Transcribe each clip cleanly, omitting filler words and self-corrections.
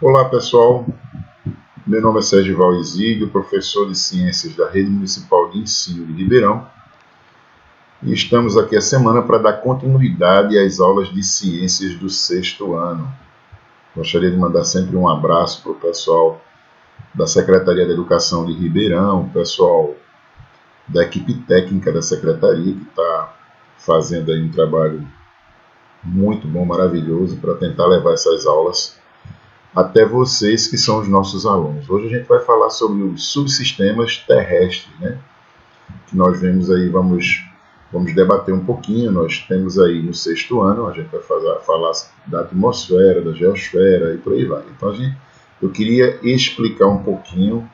Olá pessoal, meu nome é Sergival Exílio, professor de Ciências da Rede Municipal de Ensino de Ribeirão, e estamos aqui a semana para dar continuidade às aulas de Ciências do sexto ano. Gostaria de mandar sempre um abraço para o pessoal da Secretaria de Educação de Ribeirão, o pessoal da equipe técnica da Secretaria, que está fazendo aí um trabalho muito bom, maravilhoso, para tentar levar essas aulas até vocês que são os nossos alunos. Hoje a gente vai falar sobre os subsistemas terrestres, né? Que nós vemos aí, vamos debater um pouquinho. Nós temos aí no sexto ano, a gente vai falar da atmosfera, da geosfera e por aí vai. Então eu queria explicar um pouquinho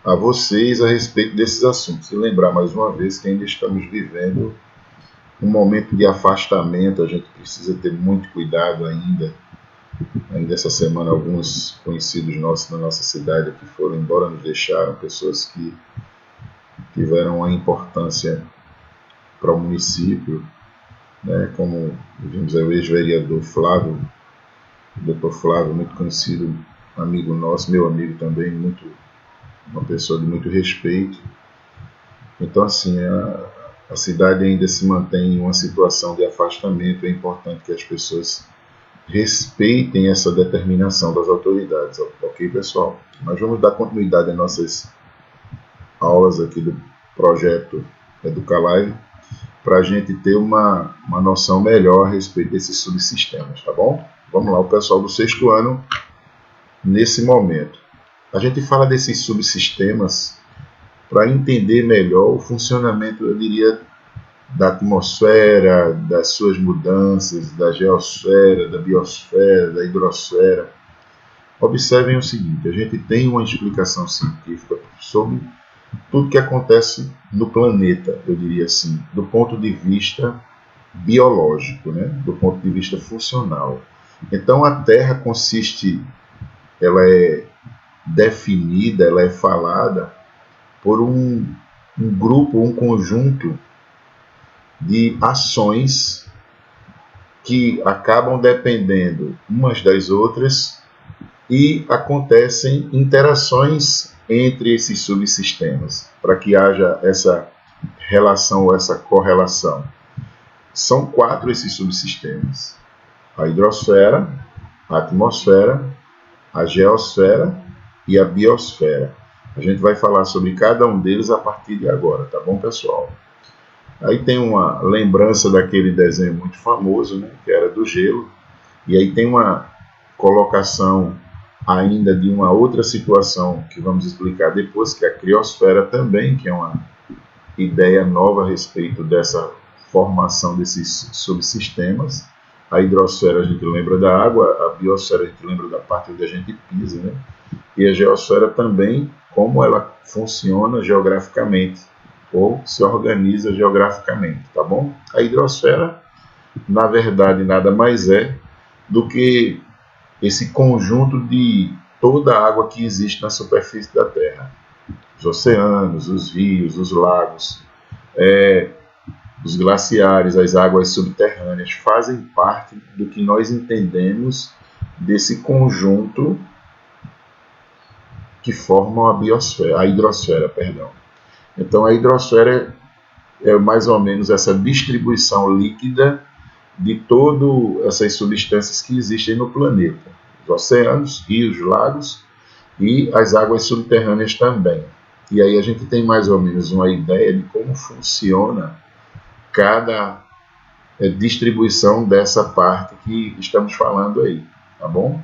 a vocês a respeito desses assuntos e lembrar mais uma vez que ainda estamos vivendo um momento de afastamento. A gente precisa ter muito cuidado ainda essa semana, alguns conhecidos nossos na nossa cidade que foram embora, nos deixaram, pessoas que tiveram uma importância para o município, né, como vimos aí o ex-vereador Flávio, o doutor Flávio, muito conhecido, amigo nosso, meu amigo também, uma pessoa de muito respeito. Então, assim, a cidade ainda se mantém em uma situação de afastamento. É importante que as pessoas respeitem essa determinação das autoridades, ok, pessoal? Nós vamos dar continuidade às nossas aulas aqui do projeto Educalive para a gente ter uma noção melhor a respeito desses subsistemas, tá bom? Vamos lá, o pessoal do sexto ano, nesse momento. A gente fala desses subsistemas para entender melhor o funcionamento, eu diria, da atmosfera, das suas mudanças, da geosfera, da biosfera, da hidrosfera. Observem o seguinte, a gente tem uma explicação científica sobre tudo que acontece no planeta, eu diria assim, do ponto de vista biológico, né? Do ponto de vista funcional. Então a Terra ela é definida, ela é falada por um grupo, um conjunto de ações que acabam dependendo umas das outras e acontecem interações entre esses subsistemas para que haja essa relação ou essa correlação. São 4 esses subsistemas: a hidrosfera, a atmosfera, a geosfera e a biosfera. A gente vai falar sobre cada um deles a partir de agora, tá bom, pessoal? Aí tem uma lembrança daquele desenho muito famoso, né, que era do gelo, e aí tem uma colocação ainda de uma outra situação que vamos explicar depois, que é a criosfera também, que é uma ideia nova a respeito dessa formação desses subsistemas. A hidrosfera a gente lembra da água, a biosfera a gente lembra da parte onde a gente pisa, né? E a geosfera também, como ela funciona geograficamente, ou se organiza geograficamente, tá bom? A hidrosfera, na verdade, nada mais é do que esse conjunto de toda a água que existe na superfície da Terra. Os oceanos, os rios, os lagos, os glaciares, as águas subterrâneas, fazem parte do que nós entendemos desse conjunto que formam a biosfera, a hidrosfera, perdão. Então a hidrosfera é mais ou menos essa distribuição líquida de todas essas substâncias que existem no planeta. Os oceanos, rios, lagos e as águas subterrâneas também. E aí a gente tem mais ou menos uma ideia de como funciona cada distribuição dessa parte que estamos falando aí, tá bom?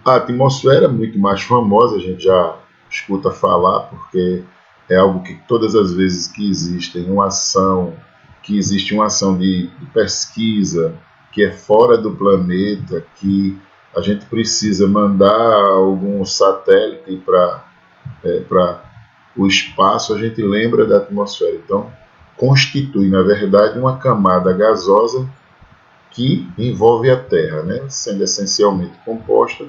A atmosfera, muito mais famosa, a gente já escuta falar, porque é algo que todas as vezes que existe uma ação de pesquisa que é fora do planeta, que a gente precisa mandar algum satélite para o espaço, a gente lembra da atmosfera. Então, constitui, na verdade, uma camada gasosa que envolve a Terra, né? Sendo essencialmente composta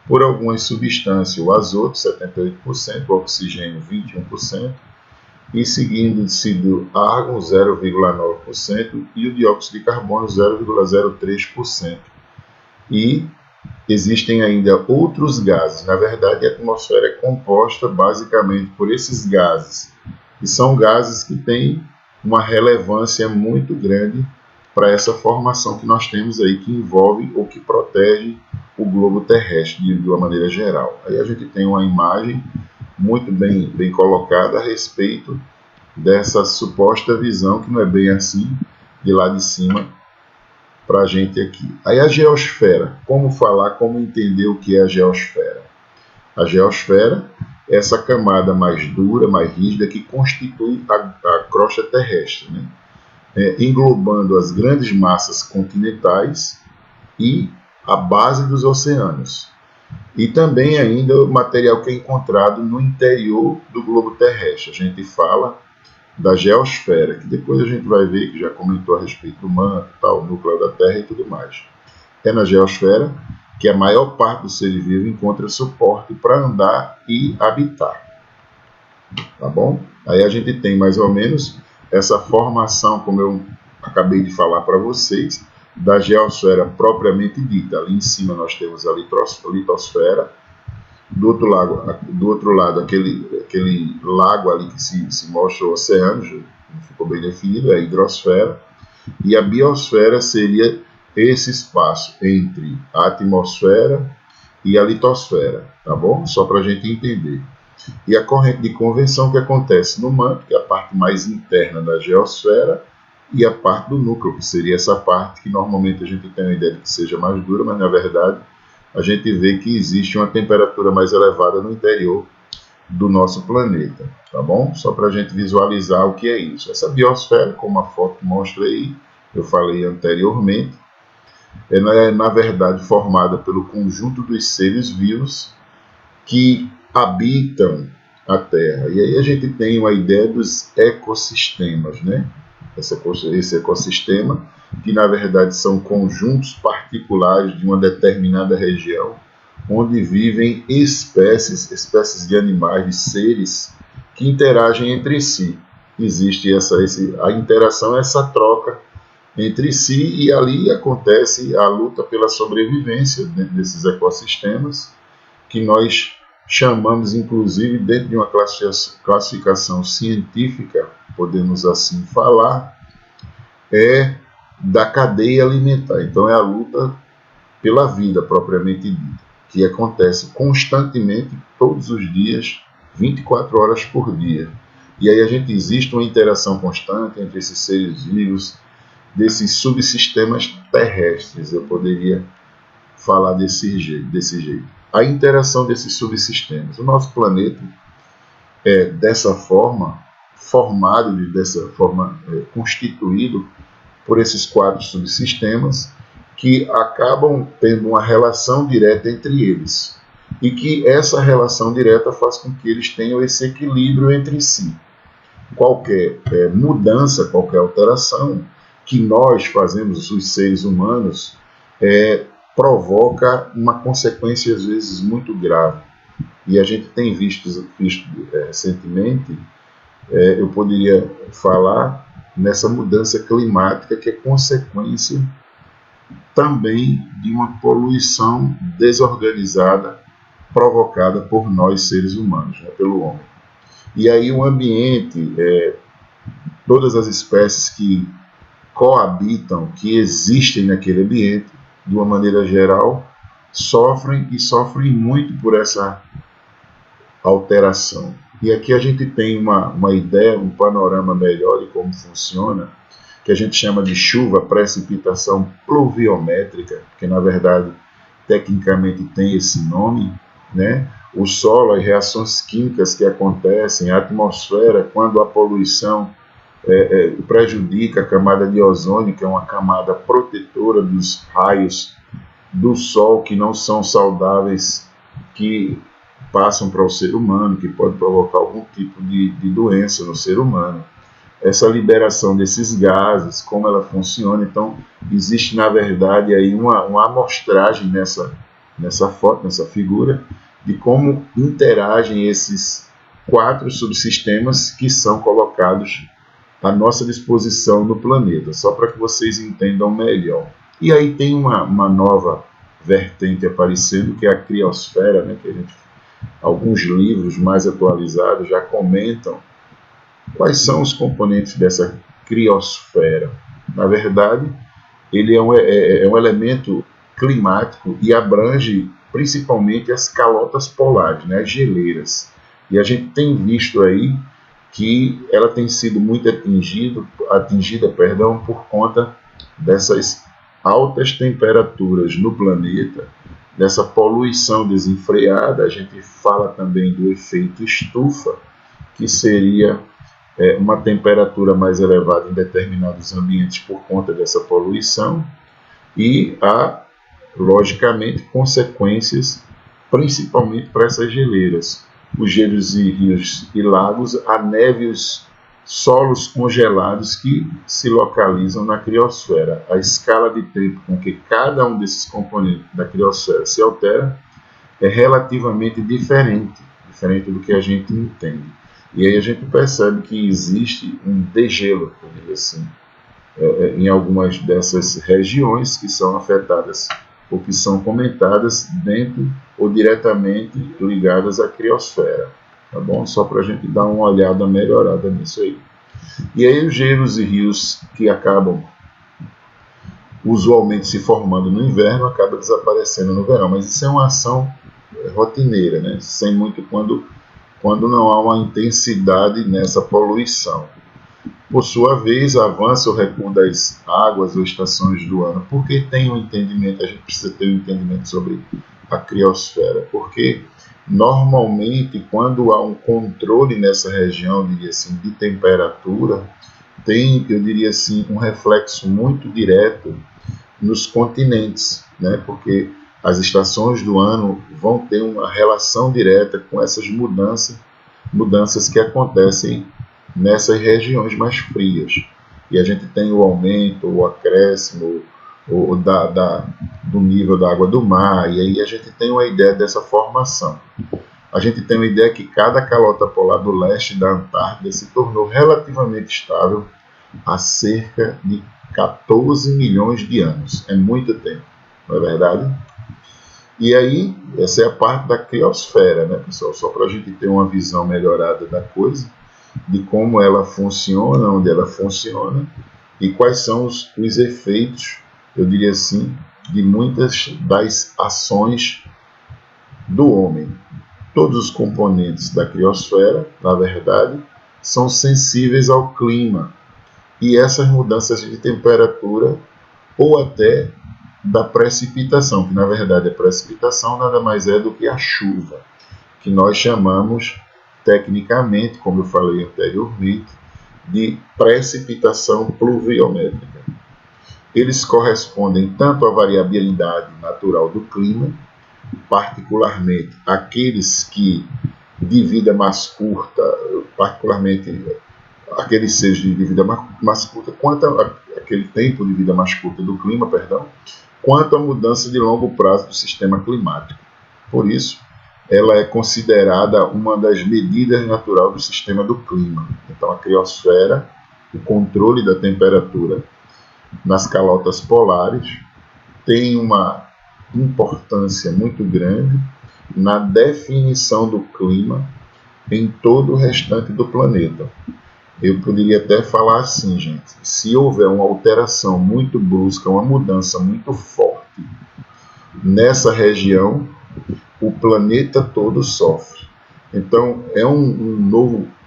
por algumas substâncias, o azoto, 78%, o oxigênio, 21%, e seguindo-se do argão, 0,9%, e o dióxido de carbono, 0,03%. E existem ainda outros gases. Na verdade, a atmosfera é composta basicamente por esses gases, e são gases que têm uma relevância muito grande para essa formação que nós temos aí, que envolve ou que protege o globo terrestre de uma maneira geral. Aí a gente tem uma imagem muito bem colocada a respeito dessa suposta visão, que não é bem assim, de lá de cima, para a gente aqui. Aí a geosfera, como falar, como entender o que é a geosfera? A geosfera é essa camada mais dura, mais rígida, que constitui a crosta terrestre, né? Englobando as grandes massas continentais e a base dos oceanos. E também ainda o material que é encontrado no interior do globo terrestre. A gente fala da geosfera, que depois a gente vai ver, que já comentou a respeito do manto, tal, o núcleo da Terra e tudo mais. É na geosfera que a maior parte do ser vivo encontra suporte para andar e habitar. Tá bom? Aí a gente tem mais ou menos essa formação, como eu acabei de falar para vocês, da geosfera propriamente dita. Ali em cima nós temos a litosfera, do outro lado aquele lago ali que se mostra o oceano, não ficou bem definido, é a hidrosfera, e a biosfera seria esse espaço entre a atmosfera e a litosfera, tá bom? Só para a gente entender. E a corrente de convecção que acontece no manto, que é a parte mais interna da geosfera, e a parte do núcleo, que seria essa parte que normalmente a gente tem a ideia de que seja mais dura, mas na verdade a gente vê que existe uma temperatura mais elevada no interior do nosso planeta, tá bom? Só para a gente visualizar o que é isso. Essa biosfera, como a foto mostra aí, eu falei anteriormente, ela é na verdade formada pelo conjunto dos seres vivos que habitam a Terra. E aí a gente tem uma ideia dos ecossistemas, né? Esse ecossistema, que na verdade são conjuntos particulares de uma determinada região, onde vivem espécies de animais, de seres que interagem entre si. Existe a interação, essa troca entre si, e ali acontece a luta pela sobrevivência dentro desses ecossistemas, que nós chamamos, inclusive, dentro de uma classificação científica, podemos assim falar, da cadeia alimentar. Então é a luta pela vida propriamente dita, que acontece constantemente, todos os dias, 24 horas por dia. E aí existe uma interação constante entre esses seres vivos, desses subsistemas terrestres, eu poderia falar desse jeito. A interação desses subsistemas. O nosso planeta é dessa forma, constituído por esses 4 subsistemas, que acabam tendo uma relação direta entre eles, e que essa relação direta faz com que eles tenham esse equilíbrio entre si. Qualquer mudança, qualquer alteração que nós fazemos, os seres humanos, provoca uma consequência às vezes muito grave. E a gente tem visto recentemente, eu poderia falar nessa mudança climática, que é consequência também de uma poluição desorganizada provocada por nós seres humanos, né, pelo homem. E aí o ambiente, todas as espécies que coabitam, que existem naquele ambiente, de uma maneira geral, sofrem muito por essa alteração. E aqui a gente tem uma ideia, um panorama melhor de como funciona, que a gente chama de chuva, precipitação pluviométrica, que na verdade tecnicamente tem esse nome, né? O solo, as reações químicas que acontecem, a atmosfera, quando a poluição prejudica a camada de ozônio, que é uma camada protetora dos raios do sol que não são saudáveis, que passam para o ser humano, que pode provocar algum tipo de doença no ser humano. Essa liberação desses gases, como ela funciona. Então, existe, na verdade, aí uma amostragem nessa foto, nessa figura, de como interagem esses 4 subsistemas que são colocados à nossa disposição no planeta, só para que vocês entendam melhor. E aí tem uma nova vertente aparecendo, que é a criosfera, né, que alguns livros mais atualizados já comentam quais são os componentes dessa criosfera. Na verdade, ele é um elemento climático e abrange principalmente as calotas polares, né, as geleiras. E a gente tem visto aí que ela tem sido muito atingida por conta dessas altas temperaturas no planeta, dessa poluição desenfreada. A gente fala também do efeito estufa, que seria uma temperatura mais elevada em determinados ambientes por conta dessa poluição, e há, logicamente, consequências principalmente para essas geleiras. Os gelos e rios e lagos, a neve e os solos congelados que se localizam na criosfera. A escala de tempo com que cada um desses componentes da criosfera se altera é relativamente diferente do que a gente entende. E aí a gente percebe que existe um degelo, por dizer assim, em algumas dessas regiões que são afetadas ou que são comentadas dentro ou diretamente ligadas à criosfera. Tá bom? Só para a gente dar uma olhada melhorada nisso aí. E aí os gelos e rios que acabam usualmente se formando no inverno acabam desaparecendo no verão, mas isso é uma ação rotineira, né? Sem muito quando não há uma intensidade nessa poluição. Por sua vez, avança o recuo das águas ou estações do ano. Por que tem um entendimento? A gente precisa ter um entendimento sobre a criosfera. Porque, normalmente, quando há um controle nessa região, diria assim, de temperatura, tem, eu diria assim, um reflexo muito direto nos continentes, né? Porque as estações do ano vão ter uma relação direta com essas mudanças que acontecem nessas regiões mais frias. E a gente tem o aumento, o acréscimo do nível da água do mar, e aí a gente tem uma ideia dessa formação. A gente tem uma ideia que cada calota polar do leste da Antártida se tornou relativamente estável há cerca de 14 milhões de anos. É muito tempo, não é verdade? E aí, essa é a parte da criosfera, né, pessoal? Só para a gente ter uma visão melhorada da coisa, de como ela funciona, onde ela funciona e quais são os efeitos, eu diria assim, de muitas das ações do homem. Todos os componentes da criosfera, na verdade, são sensíveis ao clima e essas mudanças de temperatura ou até da precipitação, que na verdade a precipitação nada mais é do que a chuva, que nós chamamos tecnicamente, como eu falei anteriormente, de precipitação pluviométrica. Eles correspondem tanto à variabilidade natural do clima, particularmente aqueles que de vida mais curta, particularmente aqueles seres de vida mais curta, quanto aquele tempo de vida mais curta do clima, quanto à mudança de longo prazo do sistema climático. Por isso, ela é considerada uma das medidas naturais do sistema do clima. Então, a criosfera, o controle da temperatura nas calotas polares, tem uma importância muito grande na definição do clima em todo o restante do planeta. Eu poderia até falar assim, gente, se houver uma alteração muito brusca, uma mudança muito forte nessa região, o planeta todo sofre. Então,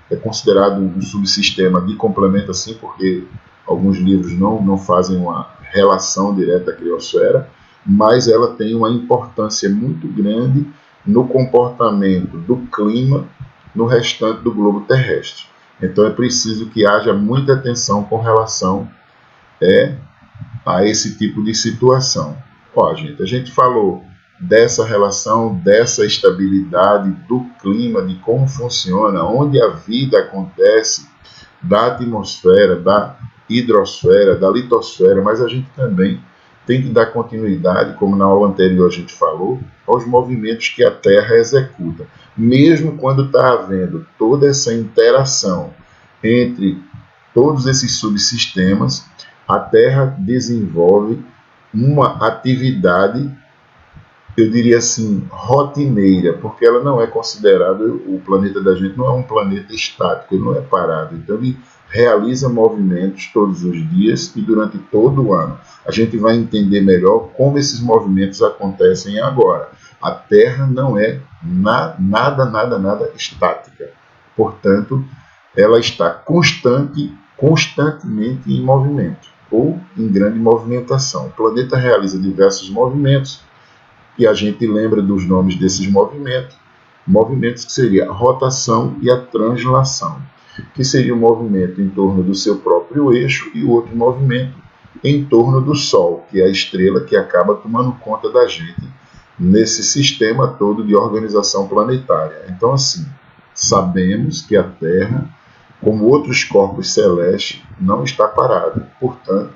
é considerado um subsistema de complemento assim, porque alguns livros não fazem uma relação direta à criosfera, mas ela tem uma importância muito grande no comportamento do clima no restante do globo terrestre. Então é preciso que haja muita atenção com relação a esse tipo de situação. Ó, gente, a gente falou dessa relação, dessa estabilidade do clima, de como funciona, onde a vida acontece, da atmosfera, da hidrosfera, da litosfera, mas a gente também tem que dar continuidade, como na aula anterior a gente falou, aos movimentos que a Terra executa. Mesmo quando está havendo toda essa interação entre todos esses subsistemas, a Terra desenvolve uma atividade eu diria assim, rotineira, porque ela não é considerada, o planeta da gente não é um planeta estático, ele não é parado. Então ele realiza movimentos todos os dias e durante todo o ano. A gente vai entender melhor como esses movimentos acontecem agora. A Terra não é nada estática. Portanto, ela está constantemente em movimento ou em grande movimentação. O planeta realiza diversos movimentos e a gente lembra dos nomes desses movimentos. Movimentos que seria a rotação e a translação, que seria o movimento em torno do seu próprio eixo e o outro movimento em torno do Sol, que é a estrela que acaba tomando conta da gente nesse sistema todo de organização planetária. Então, assim, sabemos que a Terra, como outros corpos celestes, não está parada, portanto,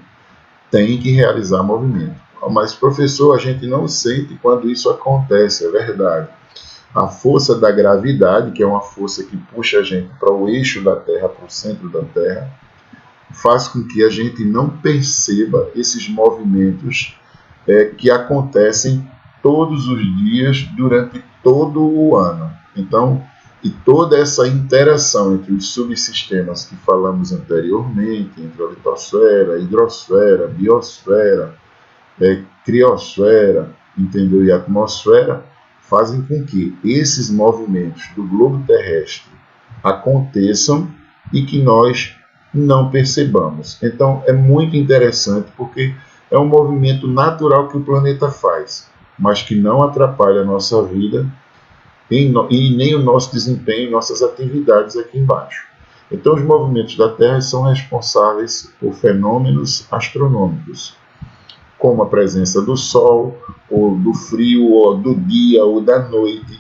tem que realizar movimento. Mas, professor, a gente não sente quando isso acontece, é verdade. A força da gravidade, que é uma força que puxa a gente para o eixo da Terra, para o centro da Terra, faz com que a gente não perceba esses movimentos que acontecem todos os dias durante todo o ano. Então, e toda essa interação entre os subsistemas que falamos anteriormente, entre a litosfera, a hidrosfera, a biosfera, criosfera, entendeu? E a atmosfera, fazem com que esses movimentos do globo terrestre aconteçam e que nós não percebamos. Então, é muito interessante porque é um movimento natural que o planeta faz, mas que não atrapalha a nossa vida e nem o nosso desempenho em nossas atividades aqui embaixo. Então, os movimentos da Terra são responsáveis por fenômenos astronômicos, como a presença do Sol, ou do frio, ou do dia, ou da noite,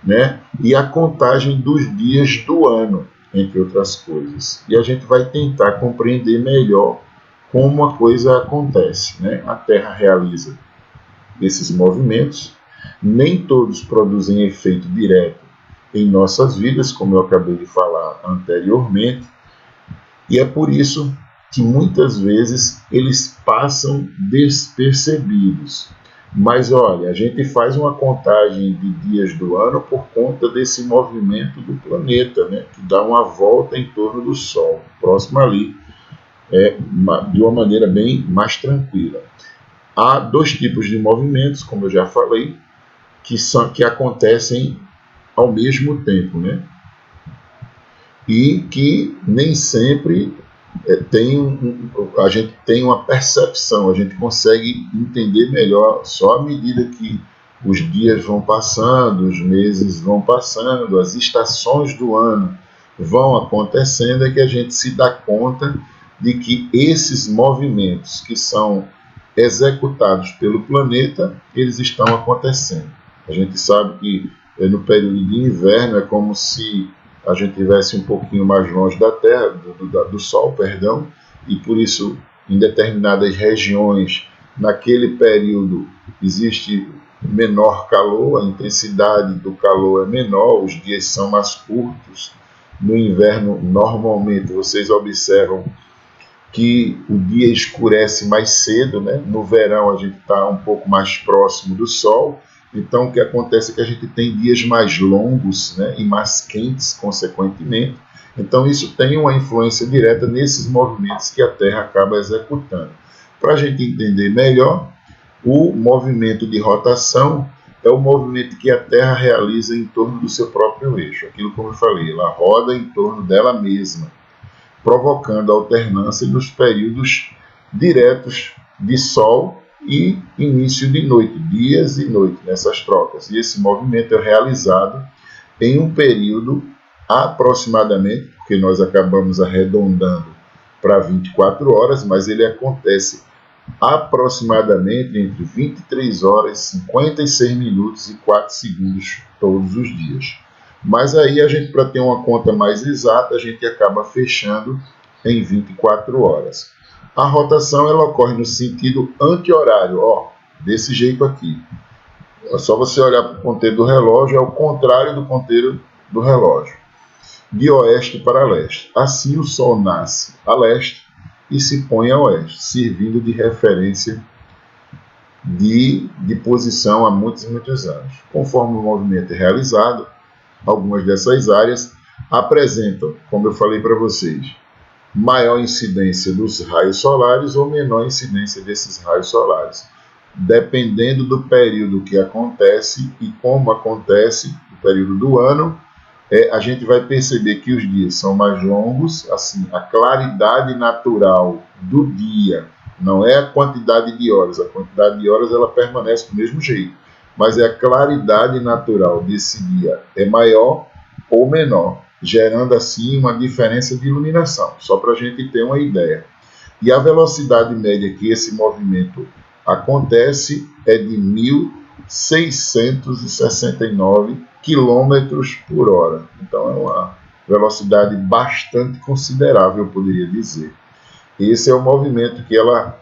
né? E a contagem dos dias do ano, entre outras coisas. E a gente vai tentar compreender melhor como a coisa acontece, né? A Terra realiza esses movimentos, nem todos produzem efeito direto em nossas vidas, como eu acabei de falar anteriormente, e é por isso que muitas vezes eles passam despercebidos. Mas olha, a gente faz uma contagem de dias do ano por conta desse movimento do planeta, né, que dá uma volta em torno do Sol, próximo ali, de uma maneira bem mais tranquila. Há dois tipos de movimentos, como eu já falei, que acontecem ao mesmo tempo, né? E que nem sempre a gente tem uma percepção, a gente consegue entender melhor só à medida que os dias vão passando, os meses vão passando, as estações do ano vão acontecendo, é que a gente se dá conta de que esses movimentos que são executados pelo planeta, eles estão acontecendo. A gente sabe que no período de inverno é como se a gente estivesse um pouquinho mais longe da Terra, do Sol, perdão, e por isso, em determinadas regiões, naquele período, existe menor calor, a intensidade do calor é menor, os dias são mais curtos. No inverno, normalmente, vocês observam que o dia escurece mais cedo, né? No verão, a gente está um pouco mais próximo do Sol. Então, o que acontece é que a gente tem dias mais longos, né, e mais quentes, consequentemente. Então, isso tem uma influência direta nesses movimentos que a Terra acaba executando. Para a gente entender melhor, o movimento de rotação é o movimento que a Terra realiza em torno do seu próprio eixo. Aquilo, como eu falei, ela roda em torno dela mesma, provocando alternância nos períodos diretos de Sol e início de noite, dias e noites nessas trocas. E esse movimento é realizado em um período aproximadamente, porque nós acabamos arredondando para 24 horas, mas ele acontece aproximadamente entre 23 horas, 56 minutos e 4 segundos todos os dias. Mas aí a gente, para ter uma conta mais exata, a gente acaba fechando em 24 horas. A rotação ela ocorre no sentido anti-horário, desse jeito aqui. É só você olhar para o ponteiro do relógio, é o contrário do ponteiro do relógio, de oeste para leste. Assim o Sol nasce a leste e se põe a oeste, servindo de referência de posição há muitos e muitos anos. Conforme o movimento é realizado, algumas dessas áreas apresentam, como eu falei para vocês, maior incidência dos raios solares ou menor incidência desses raios solares, dependendo do período que acontece e como acontece, o período do ano. A gente vai perceber que os dias são mais longos, assim, a claridade natural do dia não é a quantidade de horas, a quantidade de horas ela permanece do mesmo jeito, mas a claridade natural desse dia é maior ou menor, gerando assim uma diferença de iluminação, só para a gente ter uma ideia. E a velocidade média que esse movimento acontece é de 1.669 quilômetros por hora. Então é uma velocidade bastante considerável, eu poderia dizer. Esse é o movimento que ela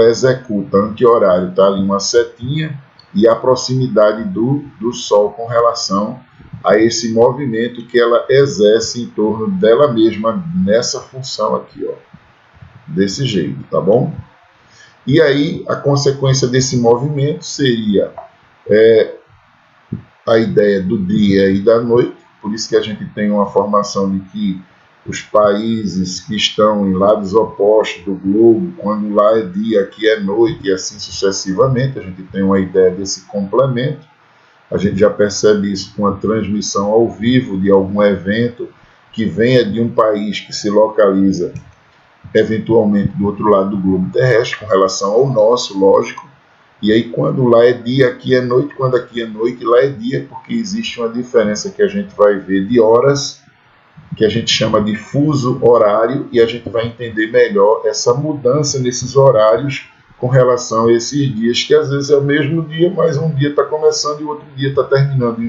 executa, anti-horário, tá ali uma setinha e a proximidade do Sol com relação a esse movimento que ela exerce em torno dela mesma nessa função aqui, ó, desse jeito, tá bom? E aí a consequência desse movimento seria a ideia do dia e da noite, por isso que a gente tem uma formação de que os países que estão em lados opostos do globo, quando lá é dia, aqui é noite, e assim sucessivamente, a gente tem uma ideia desse complemento. A gente já percebe isso com a transmissão ao vivo de algum evento que venha de um país que se localiza eventualmente do outro lado do globo terrestre, com relação ao nosso, lógico. E aí quando lá é dia, aqui é noite, quando aqui é noite, lá é dia, porque existe uma diferença que a gente vai ver de horas, que a gente chama de fuso horário, e a gente vai entender melhor essa mudança nesses horários com relação a esses dias, que às vezes é o mesmo dia, mas um dia está começando e o outro dia está terminando,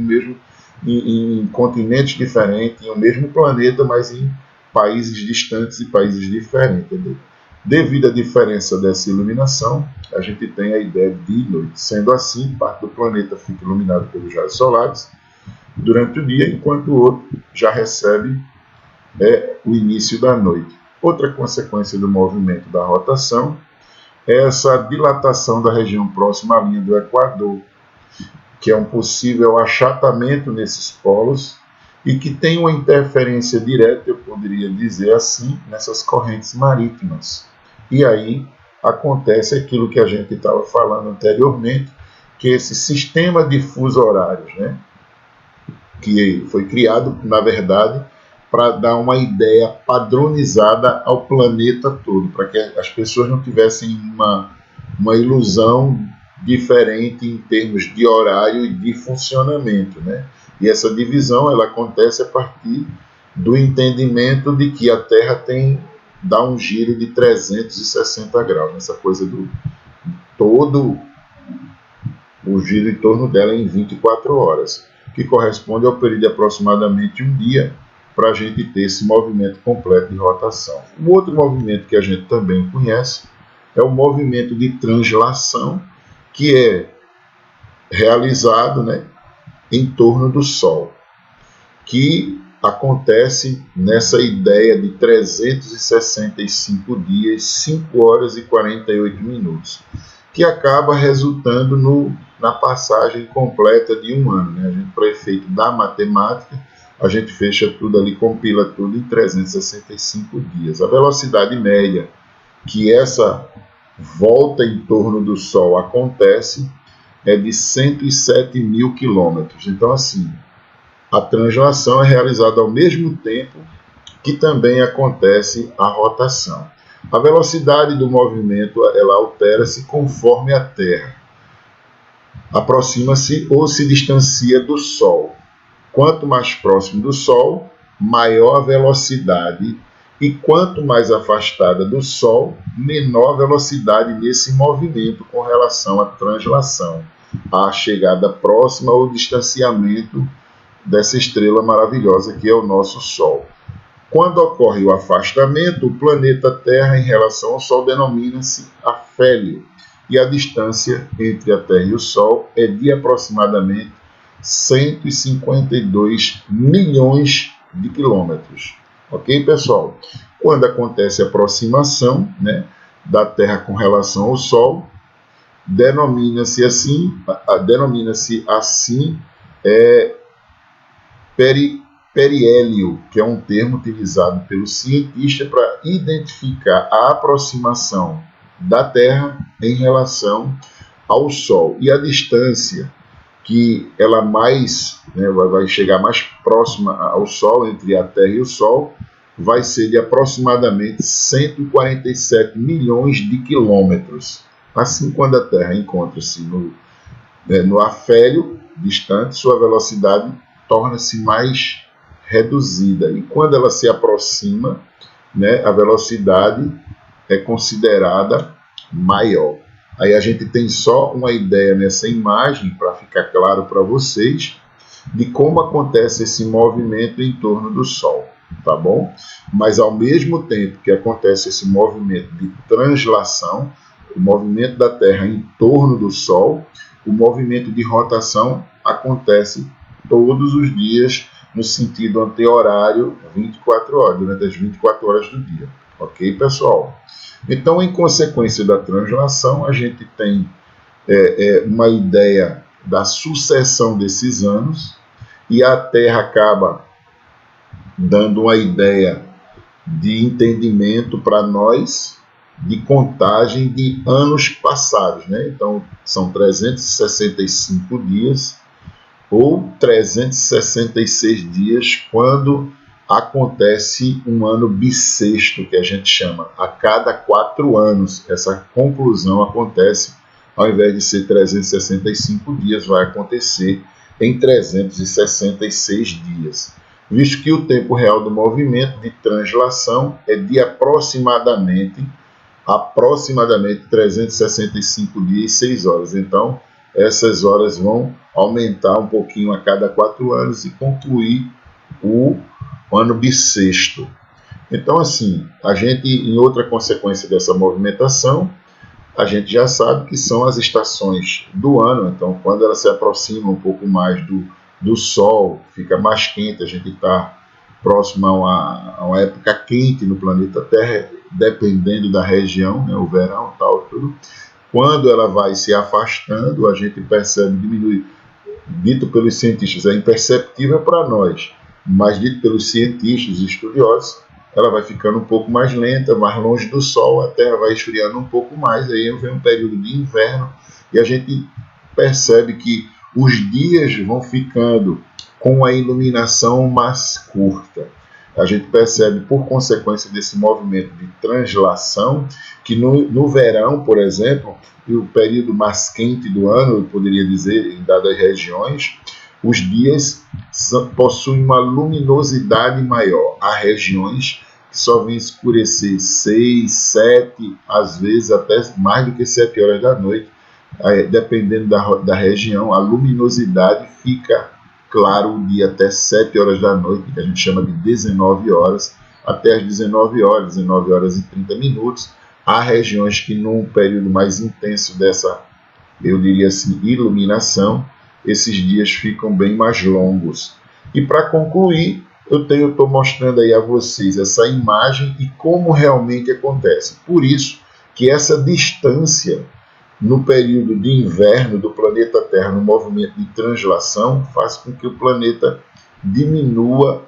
em continentes diferentes, em um mesmo planeta, mas em países distantes e países diferentes. Entendeu? Devido à diferença dessa iluminação, a gente tem a ideia de noite. Sendo assim, parte do planeta fica iluminado pelos raios solares durante o dia, enquanto o outro já recebe o início da noite. Outra consequência do movimento da rotação é essa dilatação da região próxima à linha do Equador, que é um possível achatamento nesses polos e que tem uma interferência direta, eu poderia dizer assim, nessas correntes marítimas. E aí acontece aquilo que a gente estava falando anteriormente, que esse sistema de fuso horários, né, que foi criado, na verdade, para dar uma ideia padronizada ao planeta todo, para que as pessoas não tivessem uma ilusão diferente em termos de horário e de funcionamento, né? E essa divisão ela acontece a partir do entendimento de que a Terra dá um giro de 360 graus, essa coisa do todo o giro em torno dela em 24 horas, que corresponde ao período de aproximadamente um dia, para a gente ter esse movimento completo de rotação. Um outro movimento que a gente também conhece é o movimento de translação, que é realizado, né, em torno do Sol, que acontece nessa ideia de 365 dias, 5 horas e 48 minutos, que acaba resultando na passagem completa de um ano. Né? A gente, para efeito da matemática, a gente fecha tudo ali, compila tudo em 365 dias. A velocidade média que essa volta em torno do Sol acontece é de 107 mil quilômetros. Então, assim, a translação é realizada ao mesmo tempo que também acontece a rotação. A velocidade do movimento ela altera-se conforme a Terra aproxima-se ou se distancia do Sol. Quanto mais próximo do Sol, maior a velocidade, e quanto mais afastada do Sol, menor a velocidade nesse movimento com relação à translação, à chegada próxima ou distanciamento dessa estrela maravilhosa que é o nosso Sol. Quando ocorre o afastamento, o planeta Terra em relação ao Sol denomina-se afélio, e a distância entre a Terra e o Sol é de aproximadamente 152 milhões de quilômetros. Ok, pessoal? Quando acontece a aproximação, né, da Terra com relação ao Sol, denomina-se assim, periélio, que é um termo utilizado pelo cientista para identificar a aproximação da Terra em relação ao Sol e a distância que ela mais, né, vai chegar mais próxima ao Sol, entre a Terra e o Sol, vai ser de aproximadamente 147 milhões de quilômetros. Assim, quando a Terra encontra-se no afélio distante, sua velocidade torna-se mais reduzida. E quando ela se aproxima, né, a velocidade é considerada maior. Aí a gente tem só uma ideia nessa imagem, para ficar claro para vocês, de como acontece esse movimento em torno do Sol, tá bom? Mas ao mesmo tempo que acontece esse movimento de translação, o movimento da Terra em torno do Sol, o movimento de rotação acontece todos os dias no sentido anti-horário, 24 horas, durante as 24 horas do dia. Ok, pessoal? Então, em consequência da translação, a gente tem uma ideia da sucessão desses anos, e a Terra acaba dando uma ideia de entendimento para nós de contagem de anos passados, né? Então, são 365 dias ou 366 dias quando acontece um ano bissexto, que a gente chama. A cada 4 anos, essa conclusão acontece, ao invés de ser 365 dias, vai acontecer em 366 dias. Visto que o tempo real do movimento de translação é de aproximadamente 365 dias e 6 horas. Então, essas horas vão aumentar um pouquinho a cada 4 anos e concluir o ano bissexto. Então, assim, a gente, em outra consequência dessa movimentação, a gente já sabe que são as estações do ano. Então, quando ela se aproxima um pouco mais do Sol, fica mais quente, a gente está próximo a uma época quente no planeta Terra, dependendo da região, né, o verão, tal, tudo. Quando ela vai se afastando, a gente percebe diminuir. Dito pelos cientistas, é imperceptível para nós, mas dito pelos cientistas e estudiosos, ela vai ficando um pouco mais lenta, mais longe do Sol, a Terra vai esfriando um pouco mais, aí vem um período de inverno, e a gente percebe que os dias vão ficando com a iluminação mais curta. A gente percebe, por consequência desse movimento de translação, que no verão, por exemplo, o período mais quente do ano, eu poderia dizer, em dadas regiões, os dias possuem uma luminosidade maior. Há regiões que só vêm escurecer 6, 7, às vezes até mais do que 7 horas da noite. Dependendo da região, a luminosidade fica claro o dia até 7 horas da noite, que a gente chama de 19 horas, até as 19 horas e 30 minutos. Há regiões que num período mais intenso dessa, eu diria assim, iluminação, esses dias ficam bem mais longos. E para concluir, eu estou mostrando aí a vocês essa imagem e como realmente acontece. Por isso que essa distância no período de inverno do planeta Terra, no movimento de translação, faz com que o planeta diminua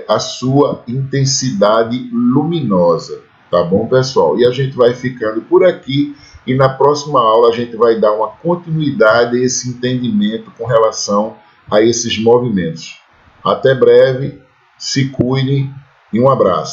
a sua intensidade luminosa. Tá bom, pessoal? E a gente vai ficando por aqui, e na próxima aula a gente vai dar uma continuidade a esse entendimento com relação a esses movimentos. Até breve, se cuidem e um abraço.